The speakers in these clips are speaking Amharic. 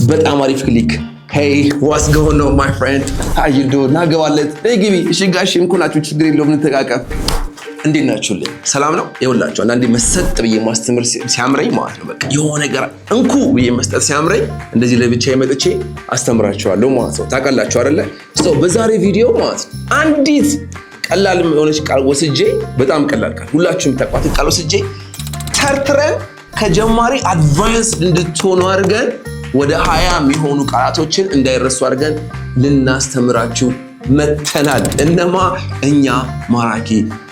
በጣም አሪፍ ክሊክ። ሄይ ዋትስ ጎይንግ ኦን ማይ ፍሬንድ ሃው ዩ ዱ ናገባለት ግቢ። እሺ ጋሽ እንኩናችሁ ችግር የለውም እንተቃቀም። እንዴት ናችሁልኝ? ሰላም ነው? ይኸውላችሁ አንዳንዴ መሰጥ ብዬ ማስተምር ሲያምረኝ ማለት ነው በቃ የሆነ ነገር እንኩ ብዬ መስጠት ሲያምረኝ እንደዚህ ለብቻዬ መጥቼ አስተምራችኋለሁ ማለት ነው። ታውቃላችሁ አይደለ? በዛሬ ቪዲዮ ማለት ነው አንዲት ቀላል የሆነች ቃል ወስጄ በጣም ቀላል ቃል ሁላችሁም ተቋት ቃል ወስጄ ተርትረን ከጀማሪ አድቫንስ እንድትሆኑ አድርገን ወደ 20 የሚሆኑ ቃላቶችን እንዳይረሱ አድርገን ልናስተምራችሁ መተናል። እነማ እኛ ማራኪ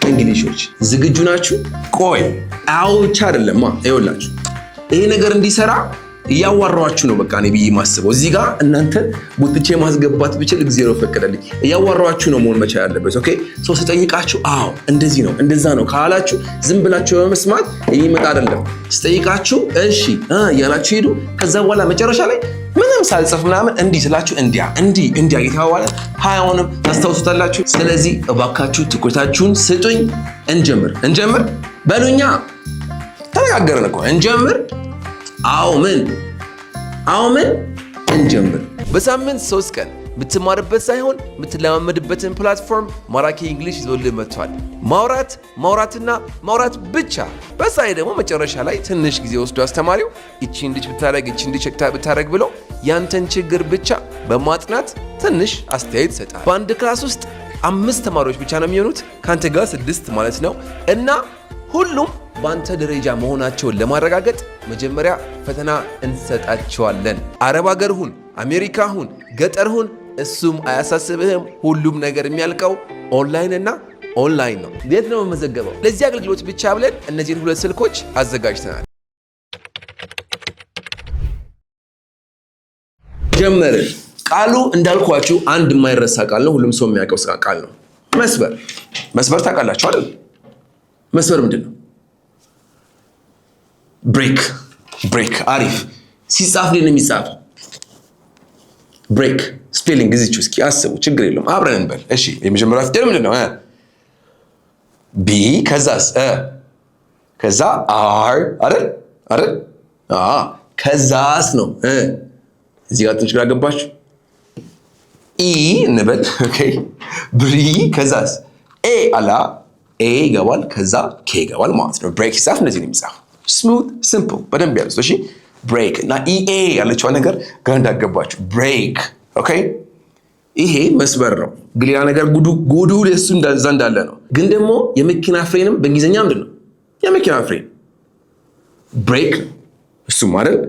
እንግሊሾች። ዝግጁ ናችሁ? ቆይ አውቻ አይደለማ። ይኸውላችሁ ይሄ ነገር እንዲሰራ እያዋራኋችሁ ነው። በቃ እኔ ብዬ ማስበው እዚህ ጋር እናንተ ቡጥቼ ማስገባት ብችል እግዚአብሔር ፈቀደልኝ። እያዋራኋችሁ ነው መሆን መቻል ያለበት። ኦኬ ሶ ስጠይቃችሁ አዎ እንደዚህ ነው እንደዛ ነው ካላችሁ ዝም ብላችሁ በመስማት ይመጣ አይደለም። ስጠይቃችሁ እሺ ያላችሁ ሄዱ። ከዛ በኋላ መጨረሻ ላይ ምንም ሳልጽፍ ምናምን እንዲህ ስላችሁ እንዲያ እየተባባለ 20ውንም ታስታውሱታላችሁ። ስለዚህ እባካችሁ ትኩረታችሁን ስጡኝ። እንጀምር በሉኛ። ተነጋገርን እኮ እንጀምር። አዎ ምን እንጀምር። በሳምንት 3 ቀን የምትማርበት ሳይሆን የምትለማመድበትን ፕላትፎርም ማራኪ እንግሊሽ ይዞልህ መጥቷል። ማውራትና ማውራት ብቻ። በዛ ላይ ደግሞ መጨረሻ ላይ ትንሽ ጊዜ ወስዶ አስተማሪው እቺ እንዲች ብታረግ ብሎ ያንተን ችግር ብቻ በማጥናት ትንሽ አስተያየት ይሰጣል። በአንድ ክላስ ውስጥ 5 ተማሪዎች ብቻ ነው የሚሆኑት፣ ካንተ ጋር 6 ማለት ነው። እና ሁሉም በአንተ ደረጃ መሆናቸውን ለማረጋገጥ መጀመሪያ ፈተና እንሰጣቸዋለን። አረብ ሀገር ሁን፣ አሜሪካ ሁን፣ ገጠር ሁን፣ እሱም አያሳስብህም። ሁሉም ነገር የሚያልቀው ኦንላይን ነው። የት ነው የምመዘገበው? ለዚህ አገልግሎት ብቻ ብለን እነዚህን 2 ስልኮች አዘጋጅተናል። ጀመርን። ቃሉ እንዳልኳችሁ አንድ የማይረሳ ቃል ነው። ሁሉም ሰው የሚያውቀው ቃል ነው። መስበር ታውቃላችሁ አይደል? መስበር ምንድን ነው? ብሬክ። አሪፍ። ሲጻፍ ነው የሚጻፈው። ብሬክ ስፔሊንግ እዚች እስኪ አስቡ። ችግር የለውም አብረን እንበል። እሺ የመጀመሪያው ፊደል ምንድን ነው? ቢ። ከዛ አር አይደል? ከዛስ ነው እዚህ ጋር ትንሽ ግራ ገባችሁ? ኢ እንበል። ኦኬ ብሪ። ከዛስ ኤ አላ ኤ ይገባል። ከዛ ኬ ይገባል ማለት ነው። ብሬክ ሲጻፍ እንደዚህ ነው የሚጻፈው። ስሙት ሲምፕል። በደንብ ያዙት። እሺ ብሬክ እና ኢኤ ያለችዋ ነገር ጋር እንዳገባችሁ ብሬክ። ኦኬ ይሄ መስበር ነው። ግን ሌላ ነገር ጉዱ ለሱ እንዳለ ነው። ግን ደግሞ የመኪና ፍሬንም በእንግሊዝኛ ምንድን ነው? የመኪና ፍሬን ብሬክ እሱ ማለት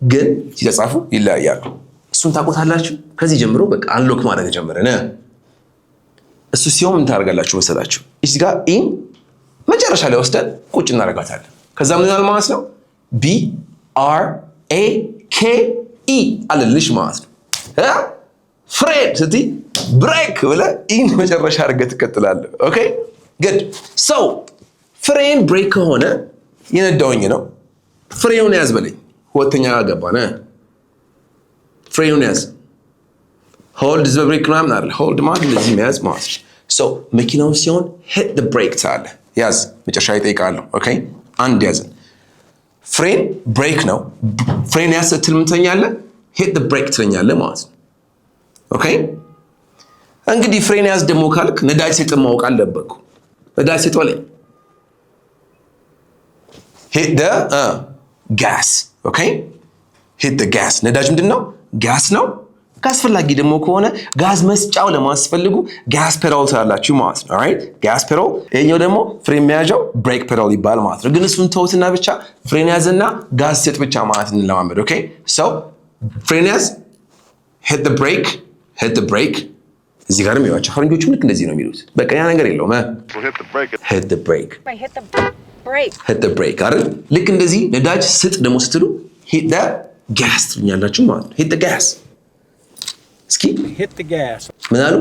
ግን ሲተጻፉ ይለያያሉ። እሱን ታውቁታላችሁ። ከዚህ ጀምሮ በቃ አንሎክ ማድረግ ጀመረን። እሱ ሲሆን ምን ታደርጋላችሁ መሰላችሁ? እዚህ ጋር ኢ መጨረሻ ላይ ወስደን ቁጭ እናደርጋታለን። ከዛ ምን ይሆናል ማለት ነው? BRAKE አለልሽ ማለት ነው። ፍሬን ስትይ ብሬክ ብለህ ኢን መጨረሻ አድርገህ ትቀጥላለህ። ኦኬ ጉድ። ሰው ፍሬን ብሬክ ከሆነ የነዳውኝ ነው። ፍሬኑን ያዝ በለኝ። ሁለተኛ ገባን። ፍሬኑን ያዝ። ሆልድ ዘ ብሬክ ምናምን አይደል? ሆልድ ማለት እንደዚህ መያዝ ማለት ነው። ሰው መኪናው ሲሆን ሂት ዘ ብሬክ ትላለህ። ያዝ። መጨረሻ ይጠይቃለሁ። ኦኬ አንድ ያዝን። ፍሬን ብሬክ ነው። ፍሬን ያዝ ስትል ምን ትለኛለህ? ሂት ዘ ብሬክ ትለኛለህ ማለት ነው። ኦኬ እንግዲህ ፍሬን ያዝ ደግሞ ካልክ ነዳጅ ሲጥ ማወቅ አለበት። ነዳጅ ሲጥ በለኝ። ሂት ዘ ጋስ። ኦኬ ሂት ዘ ጋስ። ነዳጅ ምንድን ነው? ጋስ ነው። ካስፈላጊ ደግሞ ከሆነ ጋዝ መስጫው ለማስፈልጉ ጋስ ፔዳል ትላላችሁ ማለት ነው። ኦልራይት ጋስ ፔዳል። ይሄኛው ደግሞ ፍሬን መያዣው ብሬክ ፔዳል ይባላል ማለት ነው። ግን እሱን ተውትና ብቻ ፍሬን ያዝና ጋዝ ስጥ ብቻ ማለት እንለማመድ። ኦኬ ሶ ፍሬን ያዝ፣ ሂት ዘ ብሬክ፣ ሂት ዘ ብሬክ። እዚህ ጋርም ይዋቸው ፈረንጆቹም ልክ እንደዚህ ነው የሚሉት። በቃ ያ ነገር የለውም። ሂት ዘ ብሬክ፣ ሂት ዘ ብሬክ አይደል? ልክ እንደዚህ ነዳጅ ስጥ ደግሞ ስትሉ ሂት ዘ ጋስ ትሉኛላችሁ ማለት ነው። ሂት ዘ ጋስ እስኪ ምን አሉ?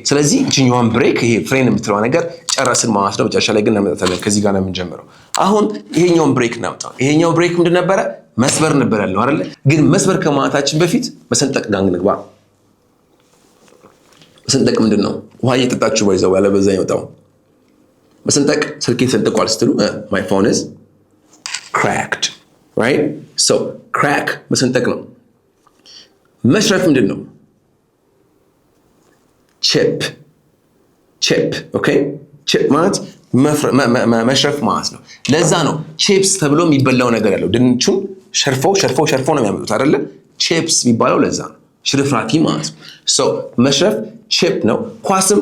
ስለዚህ እችኛዋን ብሬክ ይሄ ፍሬን የምትለዋ ነገር ጨረስን ማለት ነው። መጨረሻ ላይ ግን እናመጣታለን። ከዚህ ጋር ነው የምንጀምረው። አሁን ይሄኛውን ብሬክ እናምጣው። ይሄኛው ብሬክ ምንድን ነበረ? መስበር ነበር ያለው አይደለ? ግን መስበር ከማለታችን በፊት መሰንጠቅ ጋር እንግባ። መሰንጠቅ ምንድን ነው? ውሃ እየጠጣችሁ ባይዘው ያለ በዛ ይመጣው መሰንጠቅ። ስልኬ ሰንጥቋል ስትሉ my phone is cracked, right? so crack መሰንጠቅ ነው። መሽረፍ ምንድነው? ቺፕ ኦኬ ቺፕ ማለት መሽረፍ ማለት ነው። ለዛ ነው ቺፕስ ተብሎ የሚበላው ነገር ያለው ድንቹን ሸርፈው ነው የሚያመጡት አይደለ? ቺፕስ የሚባለው ለዛ ነው። ሽርፍራፊ ማለት ነው። ሶ መሽረፍ ቺፕ ነው። ኳስም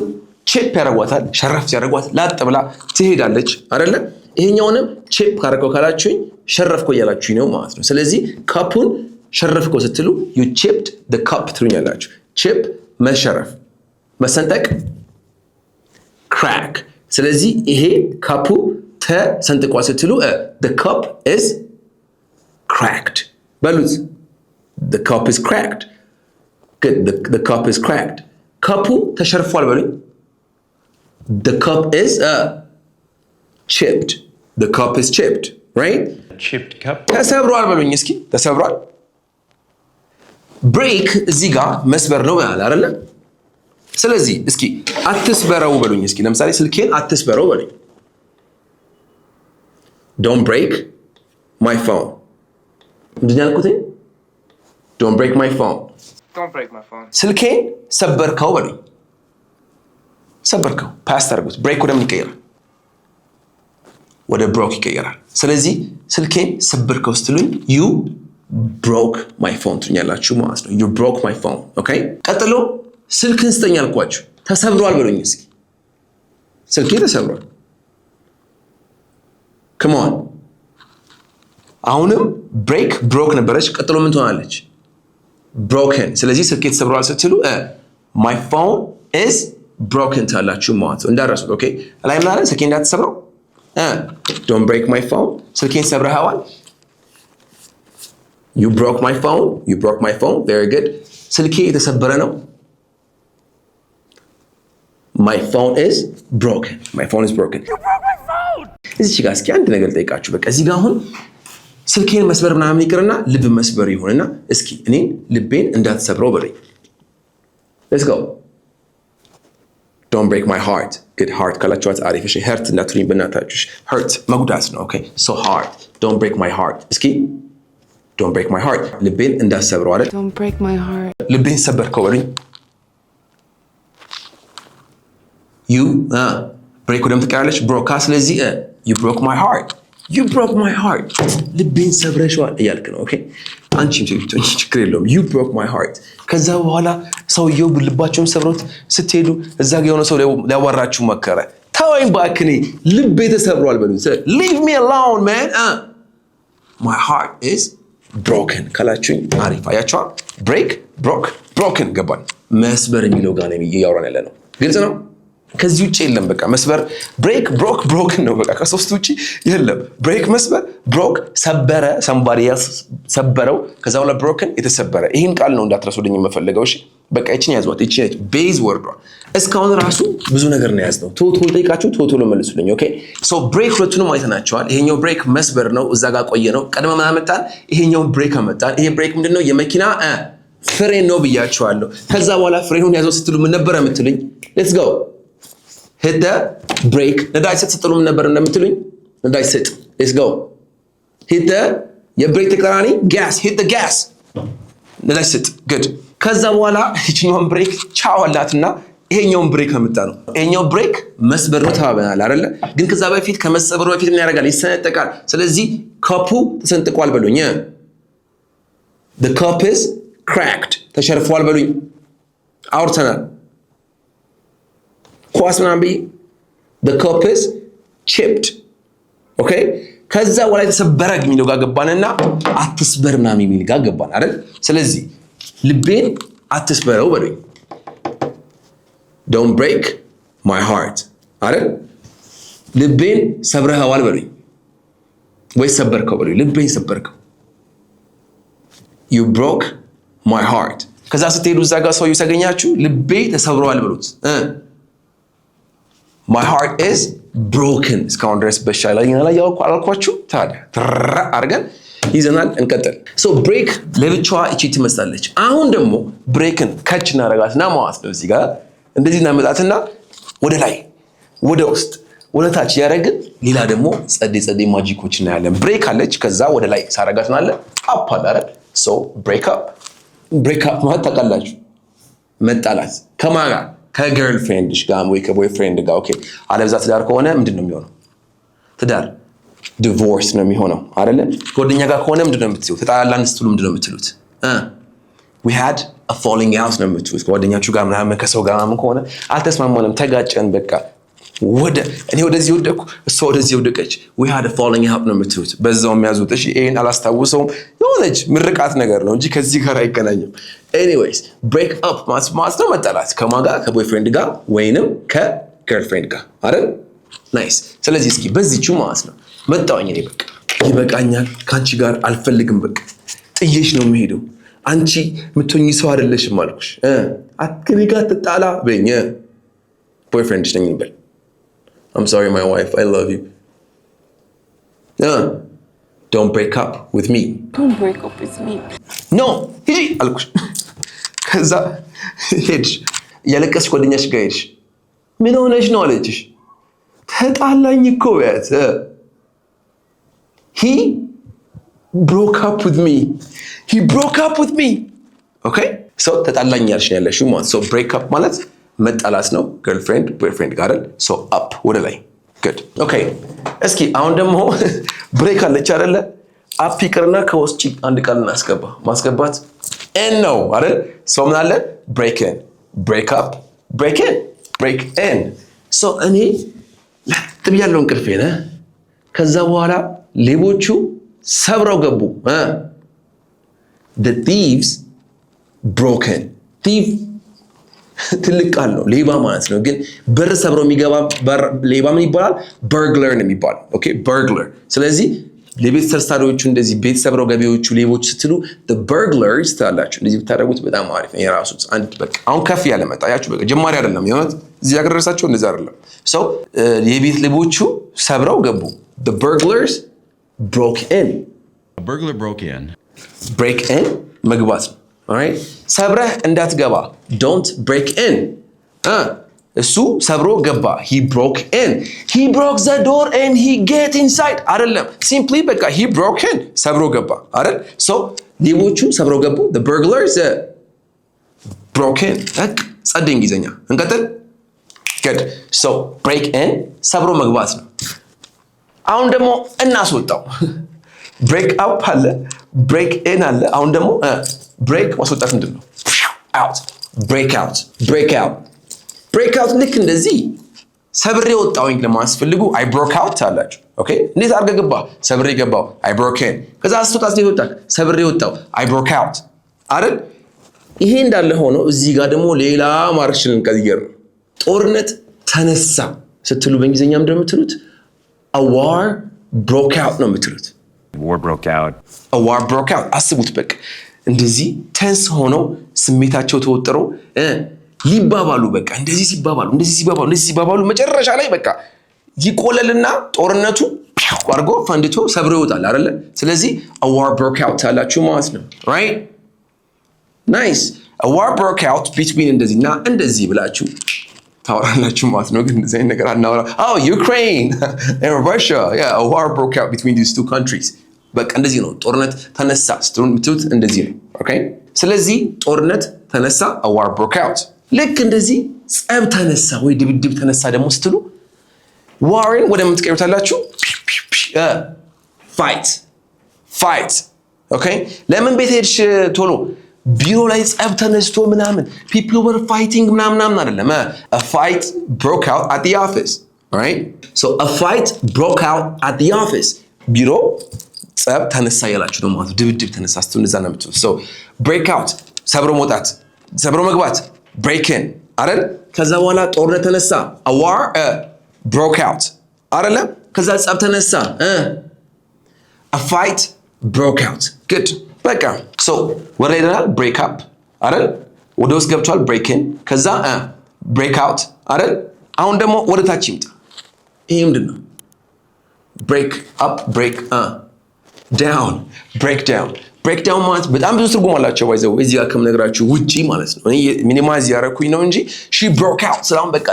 ቺፕ ያደርጓታል። ሸረፍ ያደርጓት ላጥ ብላ ትሄዳለች አይደለ? ይሄኛውንም ቺፕ ካደረገው ካላችሁኝ ሸረፍኮ እያላችሁኝ ነው ማለት ነው። ስለዚህ ካፑን ሸረፍኮ ስትሉ you chipped the cup ትሉኛላችሁ። ቺፕ መሸረፍ፣ መሰንጠቅ crack። ስለዚህ ይሄ ካፑ ተሰንጥቋል ስትሉ the cup is cracked በሉት። the cup is cracked good the cup is cracked ካፑ ተሸርፏል በሉኝ። the cup is chipped the cup is chipped right chipped cup ተሰብሯል በሉኝ እስኪ ተሰብሯል። break እዚህ ጋር መስበር ነው ማለት አይደለ? ስለዚህ እስኪ አትስበረው በሉኝ እስኪ ለምሳሌ ስልኬን አትስበረው በሉኝ። don't break my phone ምንድን ያልኩት? don't break my phone ስልኬን ሰበርከው በሉኝ። ሰበርከው ፓስት አድርጉት። ብሬክ ወደ ምን ይቀየራል? ወደ ብሮክ ይቀየራል። ስለዚህ ስልኬን ሰበርከው ስትሉኝ you broke my phone ትኛላችሁ ማለት ነው። you broke my phone ኦኬ። ቀጥሎ ስልክን ስጠኝ አልኳችሁ። ተሰብሯል በሉኝ እስኪ። ስልኬ ተሰብሯል። come on አሁንም ብሬክ ብሮክ ነበረች። ቀጥሎ ምን ትሆናለች? broken። ስለዚህ ስልኬ ተሰብሯል ስትሉ my phone is broken ታላችሁ ማለት ነው። እንዳረሱት ኦኬ። ላይ ምን አለ? ስልኬ እንዳትሰብረው don't break my phone ስልኬን ሰብረሃዋል። you broke my phone very good ስልኬ የተሰበረ ነው። my phone is broken you broke my phone እዚህ ጋር እስኪ አንድ ነገር ጠይቃችሁ በቃ እዚህ ጋር አሁን ስልኬን መስበር ምናምን ይቅርና ልብ መስበር ይሆንና እስኪ እኔን ልቤን እንዳትሰብረው በለኝ። let's go don't break my heart good heart ካላችኋት አሪፍ እሺ። hurt እንዳትሉኝ በእናታችሁ hurt መጉዳት ነው ኦኬ። so hard don't break my heart እስኪ don't break my heart ልቤን እንዳትሰብረው አይደል? don't break my heart ልቤን ሰበርከው በለኝ። you break ወደም ትቀራለች broke ስለዚህ you broke my heart ልቤን ሰብረሽዋል እያልክ ነው ኦኬ። አንቺም ትልቶኝ ችግር የለውም you broke my heart። ከዛ በኋላ ሰውየው ልባቸውን ሰብሮት ስትሄዱ እዛ ጋር የሆነ ሰው ሊያዋራችሁ መከረ። ተወኝ እባክህ ልቤ ተሰብሯል በሉት። leave me alone man my heart is broken ካላችሁኝ አሪፍ አያችኋ። break broke broken ገባን። መስበር የሚለው ጋር ነው እያወራን ያለ ነው። ግልጽ ነው። ከዚህ ውጪ የለም በቃ መስበር break broke broken ነው በቃ ከሶስት ውጪ የለም። break መስበር broke ሰበረ somebody else ሰበረው ከዛ በኋላ broken የተሰበረ። ይሄን ቃል ነው እንዳትረሱልኝ የምፈልገው እሺ። በቃ እቺን ያዟት እቺ ቤዝ ወርዷ። እስካሁን ራሱ ብዙ ነገር ነው ያዝነው። ቶሎ ጠይቃችሁ ቶሎ መልሱልኝ ኦኬ። ሶ break ሁለቱንም አይተናቸዋል። ይሄኛው break መስበር ነው እዛ ጋር ቆየ ነው ቀድመ ማመጣን። ይሄኛው break አመጣን። ይሄ break ምንድነው? የመኪና ፍሬን ነው ብያችኋለሁ። ከዛ በኋላ ፍሬኑን ያዘው ስትሉ ምን ነበር የምትሉኝ? let's go hit the brake ነዳጅ ስትጥሉ ምን ነበር እንደምትሉኝ? ነዳጅ ስጥ let's go hit the የብሬክ ተቃራኒ gas hit the gas ነዳጅ ስጥ good። ከዛ በኋላ እቺኛውን ብሬክ ቻው አላትና ይሄኛውን ብሬክ አመጣ ነው። ይሄኛው ብሬክ መስበር ነው ተባባናል አይደለ? ግን ከዛ በፊት ከመሰበሩ በፊት ምን ያደርጋል? ይሰነጠቃል። ስለዚህ ካፑ ተሰንጥቋል በሉኝ። the cup is cracked ተሸርፏል በሉኝ። አውርተናል ኳስ ምናምን ብዬ the cup is chipped ኦኬ። ከዛ በኋላ የተሰበረ የሚለው ጋር ገባንና አትስበር ምናምን የሚል ጋር ገባን አይደል? ስለዚህ ልቤን አትስበረው በሉኝ። don't break my heart አይደል? ልቤን ሰብረኸዋል በሉኝ ወይ ሰበርከው በሉኝ። ልቤን ሰበርከው you broke my heart። ከዛ ስትሄዱ እዛ ጋር ሰው ይሰገኛችሁ ልቤ ተሰብሯል በሉት። my heart is broken እስካሁን ድረስ በሻላይና ላይ ያውቁ አልኳችሁ። ታዲያ አርገን ይዘናል እንቀጥል። ሶ ብሬክ ለብቻዋ እቺ ትመስላለች። አሁን ደግሞ ብሬክን ከች እናረጋትና ማለት ነው እዚህ ጋር እንደዚህ እናመጣትና ወደ ላይ ወደ ውስጥ ወደ ታች ያረግን ሌላ ደግሞ ጸዴ ማጂኮች እናያለን። ብሬክ አለች ከዛ ወደ ላይ ሳረጋትና አለ አፕ አለ ሶ ብሬክ አፕ ብሬክ አፕ ማለት ታውቃላችሁ መጣላት ከማን ጋር ከገርልፍሬንድሽ ጋር ወይ ከቦይፍሬንድ ጋር ኦኬ አለብዛ ትዳር ከሆነ ምንድነው የሚሆነው ትዳር ዲቮርስ ነው የሚሆነው አይደለ ጓደኛ ጋር ከሆነ ምንድነው የምትሉት ተጣላን ስትሉ ምንድነው የምትሉት we had a falling out ነው የምትሉት ጓደኛችሁ ጋር ምናምን ከሰው ጋር ምናምን ከሆነ አልተስማማንም ተጋጨን በቃ እኔ ወደዚህ ወደኩ እሷ ወደዚህ ወደቀች we had a falling out ነው የምትሉት በዛው የሚያዙት እሺ ይሄን አላስታውሰውም የሆነች ምርቃት ነገር ነው እንጂ ከዚህ ጋር አይገናኝም anyways break up ማለት ነው መጣላት ከማን ጋር ከቦይፍሬንድ ጋር ወይንም ከገርልፍሬንድ ጋር አይደል ናይስ ስለዚህ እስኪ በዚህቹ ማለት ነው መጣውኝ እኔ በቃ ይበቃኛል ካንቺ ጋር አልፈልግም በቃ ጥዬሽ ነው የምሄደው አንቺ ምትሆኚ ሰው አይደለሽም አልኩሽ አትከኔ ጋር ተጣላ በእኛ ቦይፍሬንድሽ ነኝ እንበል I'm sorry my wife I love you don't break up with me don't break up with me no ሂጂ አልኩሽ ከዛ ሄድሽ ያለቀስሽ ጓደኛሽ ጋር ሄድሽ ምን ሆነሽ ነው አለችሽ ተጣላኝ እኮ በት he broke up with me okay so ተጣላኝ ያልሽ ያለሽው ማለት so break up ማለት መጣላት ነው girlfriend boyfriend ጋር አይደል so up ወደ ላይ good okay እስኪ አሁን ደግሞ ብሬክ አለች አይደለ up ይቅርና ከውስጥ አንድ ቃል እናስገባ ማስገባት and no አይደል so ምን አለ break in break up break in so እኔ ለጥብያለው እንቅልፌ ነህ ከዛ በኋላ ሌቦቹ ሰብረው ገቡ the thieves broke in thief ትልቅ ቃል ነው ሌባ ማለት ነው ግን በር ሰብሮ የሚገባ ሌባ ምን ይባላል burglar ነው የሚባለው ኦኬ burglar ስለዚህ ለቤት ተርሳሪዎቹ እንደዚህ ቤት ሰብረው ገቢዎቹ ሌቦች ስትሉ the burglars ታላችሁ እንደዚህ ብታደርጉት በጣም አሪፍ ነው የራሱ አንድ በቃ አሁን ከፍ ያለ መጣ ያችሁ በቃ ጀማሪ አይደለም የሆነ እዚህ ሀገር ደረሳችሁ እንደዛ አይደለም so የቤት ሌቦቹ ሰብረው ገቡ the burglars broke in a burglar broke in break in መግባት ነው alright ሰብረህ እንዳትገባ don't break in እሱ ሰብሮ ገባ he broke the door and he get inside አይደለም simply በቃ he broke in ሰብሮ ገባ አይደል so ሌቦቹ ሰብሮ ገቡ the burglars broke in ጸደ እንግሊዘኛ እንቀጥል good so break in ሰብሮ መግባት ነው አሁን ደግሞ እናስወጣው break up አለ break in አለ አሁን ደግሞ break ማስወጣት ምንድነው out break out ልክ እንደዚህ ሰብሬ ወጣውኝ ለማስፈልጉ I broke out አላችሁ ኦኬ እንዴት አድርገህ ገባ ሰብሬ ገባው I broke in ከዛ አስወጣት ነው ወጣ ሰብሬ ወጣው I broke out አይደል ይሄ እንዳለ ሆኖ እዚህ ጋር ደግሞ ሌላ ማርሽልን ቀይር ነው ጦርነት ተነሳ ስትሉ በእንግሊዘኛ ምንድን ነው የምትሉት a war broke out ነው የምትሉት war broke out አስቡት በቃ እንደዚህ ተንስ ሆነው ስሜታቸው ተወጥረው ሊባባሉ በቃ እንደዚህ ሲባባሉ መጨረሻ ላይ በቃ ይቆለልና ጦርነቱ አርጎ ፈንድቶ ሰብሮ ይወጣል አይደለ ስለዚህ a war broke out ታላችሁ ማለት ነው right nice a war broke out between እንደዚህና እንደዚህ ብላችሁ ታወራላችሁ ማለት ነው ግን እንደዚህ ነገር አናወራ Ukraine and Russia yeah a war broke out between these two countries በቃ እንደዚህ ነው ጦርነት ተነሳ ስትሉን ምትሉት እንደዚህ ነው ኦኬ ስለዚህ ጦርነት ተነሳ a war broke out ልክ እንደዚህ ጸብ ተነሳ ወይ ድብድብ ተነሳ ደግሞ ስትሉ ዋርን ወደ ምትቀይሩታላችሁ fight ኦኬ ለምን ቤት ሄድሽ ቶሎ ቢሮ ላይ ጸብ ተነስቶ ምናምን people were fighting ምናምን አይደለም a fight broke out at the office all right so a fight broke out at the office ቢሮ ጸብ ተነሳ ያላችሁ ነው ማለት ድብድብ ተነሳ ስትሉ እንደዛ ነው የምትሉት so break out ሰብሮ መውጣት ሰብሮ መግባት break in አይደል ከዛ በኋላ ጦርነት ተነሳ a war broke out አይደል ከዛ ጸብ ተነሳ a fight broke out good በቃ so ወደ ላይ ደናል break up አይደል ወደ ውስጥ ገብቷል break in ከዛ break out አይደል አሁን ደግሞ ወደ ታች ይምጣ ይሄ ምንድነው break up break down break down ማለት በጣም ብዙ ትርጉም አላቸው ባይዘው እዚህ ጋር ከምነግራችሁ ውጪ ማለት ነው እኔ ሚኒማይዝ ያረኩኝ ነው እንጂ she broke out ሰላም በቃ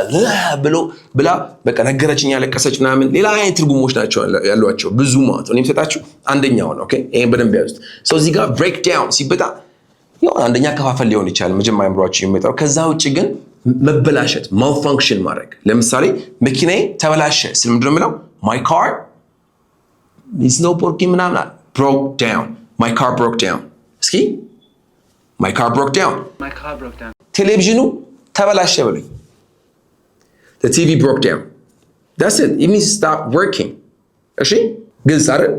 ብላ በቃ ነገረችኝ ያለቀሰች ምናምን ሌላ አይነት ትርጉሞች ናቸው ያሏቸው ብዙ ማለት ነው እኔ የምሰጣችሁ አንደኛው ነው ኦኬ ይሄን በደንብ ያዙት so እዚህ ጋር break down ሲበጣ የሆነ አንደኛ ከፋፈል ሊሆን ይችላል መጀመሪያ አእምሯችሁ የሚመጣው። ከዛ ውጭ ግን መበላሸት malfunction ማድረግ። ለምሳሌ መኪናዬ ተበላሸ ስል ምንድን ነው የምለው? my car is not working ምናምን broke down. my car broke down። እስኪ my car broke down። ቴሌቪዥኑ ተበላሸ በሉኝ። the TV broke down። that's it means stop working። እሺ ግልጽ አይደል?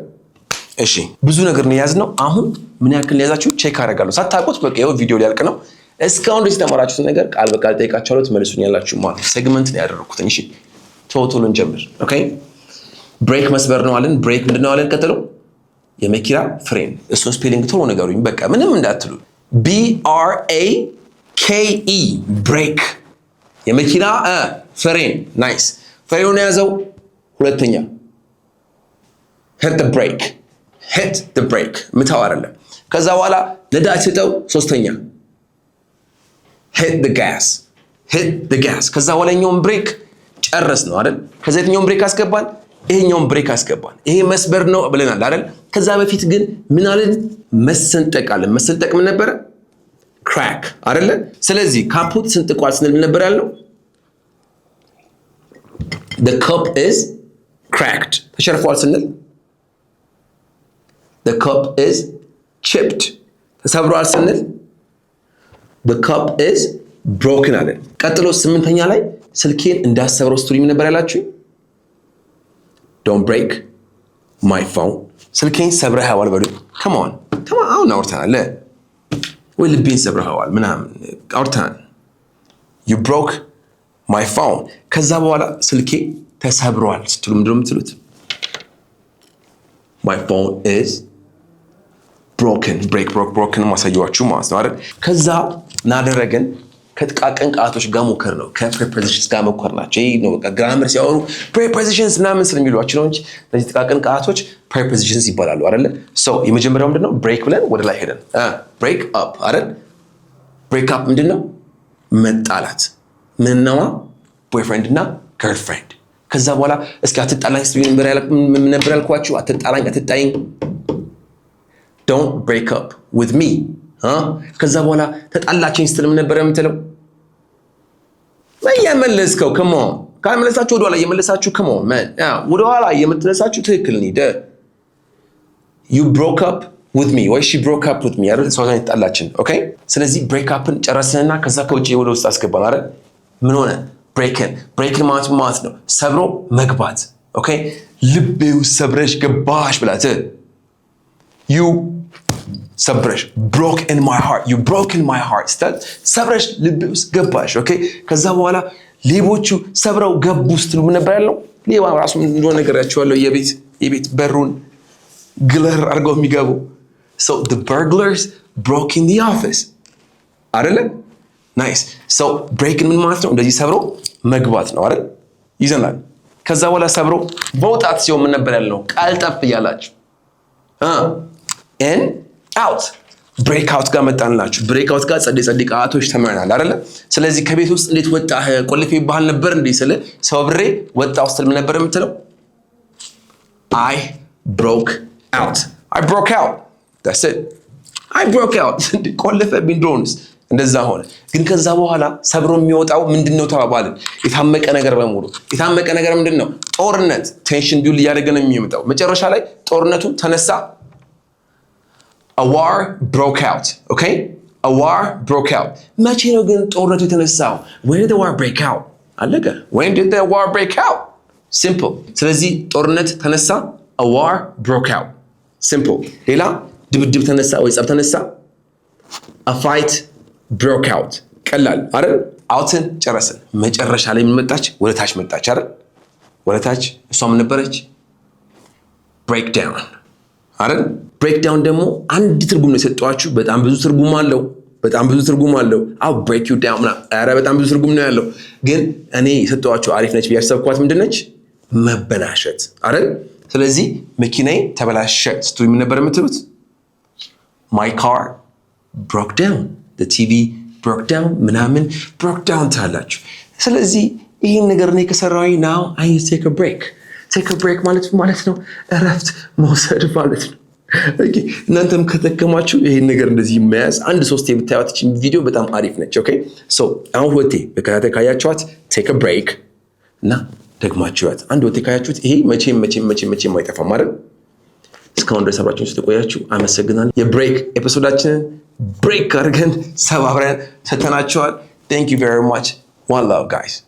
እሺ ብዙ ነገር ነው የያዝነው። አሁን ምን ያክል ያዛችሁ ቼክ አደርጋለሁ። ሳታውቁት በቃ ይኸው ቪዲዮ ሊያልቅ ነው። እስካሁን ድረስ የተማራችሁትን ነገር ቃል በቃል ጠይቃችኋለሁ፣ ትመልሱኛላችሁ ማለት ነው። ሴግመንት ነው ያደረኩት። እሺ ቶሎ እንጀምር። ኦኬ ብሬክ መስበር ነው አለን። ብሬክ ምንድን ነው አለን? ቀጥሎ የመኪና ፍሬን። እሱን ስፔሊንግ ቶሎ ነገሩኝ፣ በቃ ምንም እንዳትሉ። BRAKE ብሬክ፣ የመኪና ፍሬን። ናይስ። ፍሬኑን የያዘው ሁለተኛ hit the brake ምታው አይደለም። ከዛ በኋላ ነዳጅ ስጠው ሶስተኛ hit the gas። ከዛ በኋላኛውን ብሬክ ጨረስ ነው አይደል? ከዛ የትኛውን ብሬክ አስገባን? ይሄኛውን ብሬክ አስገባን። ይሄ መስበር ነው ብለናል አይደል? ከዛ በፊት ግን ምን አለን? መሰንጠቅ አለን። መሰንጠቅ ምን ነበረ? ክራክ አይደለ? ስለዚህ ካፑት ስንጥቋል ስንል ምን ነበር ያልነው? the cup is cracked ተሸርፏል ስንል the cup is chipped ተሰብሯል ስንል the cup is broken አለን። ቀጥሎ ስምንተኛ ላይ ስልኬን እንዳሰብረው ስትሪ ምን ነበር ያላችሁ? don't break my phone። ስልኬን ሰብረኸዋል በሉ። come on አሁን አውርተናል። ወይ ልቤን ሰብረኸዋል ምናምን አውርተናል። you broke my phone። ከዛ በኋላ ስልኬ ተሰብሯል ስትሉ ምንድን ነው የምትሉት? my phone is broken። broken ማሳያችሁ ማለት ነው አይደል? ከዛ ናደረገን ከጥቃቅን ቃላቶች ጋር ሞከር ነው። ከፕሪፖዚሽንስ ጋር ሞከር ናቸው። ይሄ ነው በቃ ግራመር ሲያወሩ ፕሪፖዚሽንስ ምናምን ስለሚሏችሁ ነው እንጂ እነዚህ ጥቃቅን ቃላቶች ፕሪፖዚሽንስ ይባላሉ አይደል? ሶ የመጀመሪያው ምንድነው? ብሬክ ብለን ወደ ላይ ሄደን ብሬክ አፕ አይደል? ብሬክ አፕ ምንድነው? መጣላት። ምንነዋ? ቦይፍሬንድ እና ገርልፍሬንድ። ከዛ በኋላ እስኪ አትጣላኝ ስትሉ ምን ነበር ያልኳችሁ? አትጣላኝ አትጣይኝ don't break up with me። ከዛ በኋላ ተጣላችኝ ስትል ምን ነበር የምትለው? እየመለስከው come on። ካልመለሳችሁ ወደኋላ እየመለሳችሁ come on man። ወደኋላ እየመለሳችሁ ትክክል ነኝ። you broke up with me ወይ she broke up with me አይደል? ሰው ጋር ተጣላችን። ኦኬ ስለዚህ ብሬክ አፕን ጨረስንና ከዛ ከውጪ ወደ ውስጥ አስገባን አይደል? ምን ሆነ? ብሬክን ማለት ነው ሰብሮ መግባት። ኦኬ ልቤ ውስጥ ሰብረሽ ገባሽ ብላት you ሰብረሽ broke in my heart ሰብረሽ ልቤ ውስጥ ገባሽ። ኦኬ ከዛ በኋላ ሌቦቹ ሰብረው ገቡ ስትሉ ምን ነበር ያለው? ሌባ ራሱ ምን እንደሆነ ነገራችኋለሁ። የቤት በሩን ግለር አድርገው የሚገቡ so the burglars broke in the office አይደለ? ናይስ። so break ምን ማለት ነው? እንደዚህ ሰብሮ መግባት ነው አይደል? ይዘናል። ከዛ በኋላ ሰብሮ መውጣት ሲሆን ምን ነበር ያለው? ቃልጠፍ እያላችሁ in out ብሬክ አውት ጋር መጣንላችሁ። ብሬክ አውት ጋር ጸዴ ቃላቶች ተመረናል አይደለ? ስለዚህ ከቤት ውስጥ እንዴት ወጣህ? ቆልፌ ባህል ነበር እንዴ? ስለ ሰብሬ ወጣው ስትል ምን ነበር የምትለው? I broke out that's it I broke out ቆልፌ ቢንድሮንስ እንደዛ ሆነ። ግን ከዛ በኋላ ሰብሮ የሚወጣው ምንድነው ተባባልን? የታመቀ ነገር በሙሉ የታመቀ ነገር ምንድነው? ጦርነት ቴንሽን ቢውል እያደረገ ነው የሚመጣው። መጨረሻ ላይ ጦርነቱ ተነሳ። a war broke out okay a war broke out። መቼ ነው ግን ጦርነቱ የተነሳው? when did the war break out? አለቀ። when did the war break out? simple። ስለዚህ ጦርነት ተነሳ a war broke out simple። ሌላ ድብድብ ተነሳ ወይ ጸብ ተነሳ a fight broke out ቀላል አይደል? አውትን ጨረስን። መጨረሻ ላይ ምን መጣች? ወደ ታች መጣች አይደል? ወደ ታች እሷ ምን ነበረች? break down አይደል? ብሬክ ዳውን ደግሞ አንድ ትርጉም ነው የሰጠኋችሁ። በጣም ብዙ ትርጉም አለው። I'll break you down ኧረ በጣም ብዙ ትርጉም ነው ያለው። ግን እኔ የሰጠኋችሁ አሪፍ ነች ብዬ ያሰብኳት ምንድን ነች? መበላሸት አይደል? ስለዚህ መኪናዬ ተበላሸ ስትሉ ምን ነበር የምትሉት? my car broke down the TV broke down ምናምን broke down ታላችሁ። ስለዚህ ይህን ነገር እኔ ከሰራሁኝ now I need to take a break ማለት ነው እረፍት መውሰድ ማለት ነው። ኦኬ እናንተም ከተከማችሁ ይሄን ነገር እንደዚህ መያዝ አንድ 3 ብታዩት እቺ ቪዲዮ በጣም አሪፍ ነች። ኦኬ ሶ አሁን ወቴ በከታታይ ካያችኋት ቴክ አ ብሬክ እና ደግማችኋት አንድ ወቴ ካያችሁት ይሄ መቼም አይጠፋም አይደል? እስካሁን ድረስ አብራችሁን ስለቆያችሁ አመሰግናለሁ። የብሬክ ኤፒሶዳችንን ብሬክ አድርገን ሰባብረን ሰተናችኋል። Thank you very much. One love, guys.